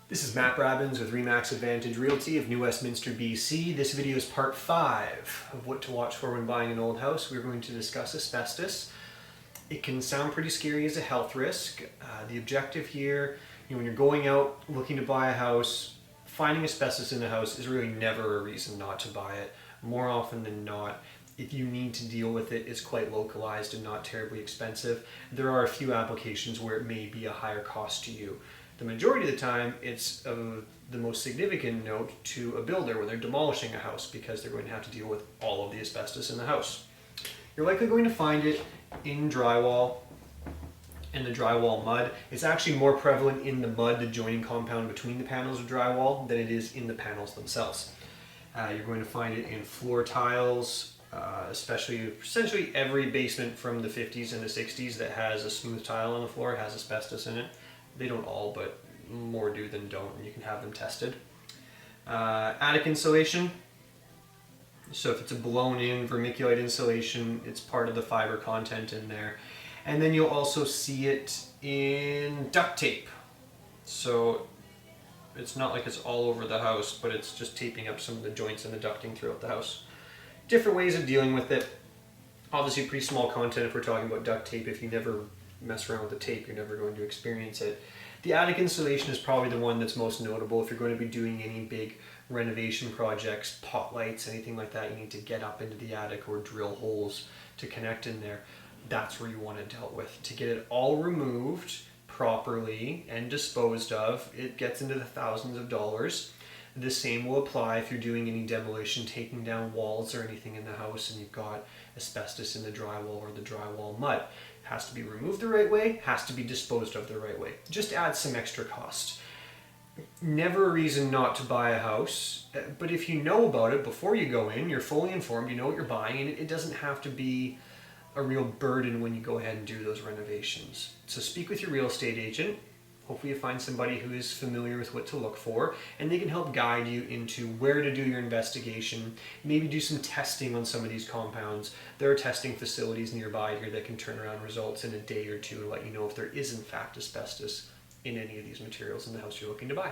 This is Matt Brabbins with Remax Advantage Realty of New Westminster, BC. This video is part 5 of what to watch for when buying an old house. We're going to discuss asbestos. It can sound pretty scary as a health risk. The objective here, when you're going out looking to buy a house, finding asbestos in the house is really never a reason not to buy it. More often than not, if you need to deal with it, it's quite localized and not terribly expensive. There are a few applications where it may be a higher cost to you. The majority of the time, it's of the most significant note to a builder when they're demolishing a house because they're going to have to deal with all of the asbestos in the house. You're likely going to find it in drywall and the drywall mud. It's actually more prevalent in the mud, the joining compound between the panels of drywall, than it is in the panels themselves. You're going to find it in floor tiles, especially essentially every basement from the 50s and the 60s that has a smooth tile on the floor has asbestos in it. They don't all, but more do than don't, and you can have them tested. Attic insulation. So if it's a blown-in vermiculite insulation, it's part of the fiber content in there. And then you'll also see it in duct tape. So it's not like it's all over the house, but it's just taping up some of the joints and the ducting throughout the house. Different ways of dealing with it. Obviously pretty small content if we're talking about duct tape. If you never mess around with the tape, you're never going to experience it. The attic insulation is probably the one that's most notable. If you're going to be doing any big renovation projects, pot lights, anything like that, you need to get up into the attic or drill holes to connect in there. That's where you want it dealt with. To get it all removed properly and disposed of, it gets into the thousands of dollars. The same will apply if you're doing any demolition, taking down walls or anything in the house and you've got asbestos in the drywall or the drywall mud. It has to be removed the right way, has to be disposed of the right way. Just adds some extra cost. Never a reason not to buy a house, but if you know about it before you go in, you're fully informed, you know what you're buying, and it doesn't have to be a real burden when you go ahead and do those renovations. So speak with your real estate agent. Hopefully you find somebody who is familiar with what to look for, and they can help guide you into where to do your investigation, maybe do some testing on some of these compounds. There are testing facilities nearby here that can turn around results in a day or two and let you know if there is in fact asbestos in any of these materials in the house you're looking to buy.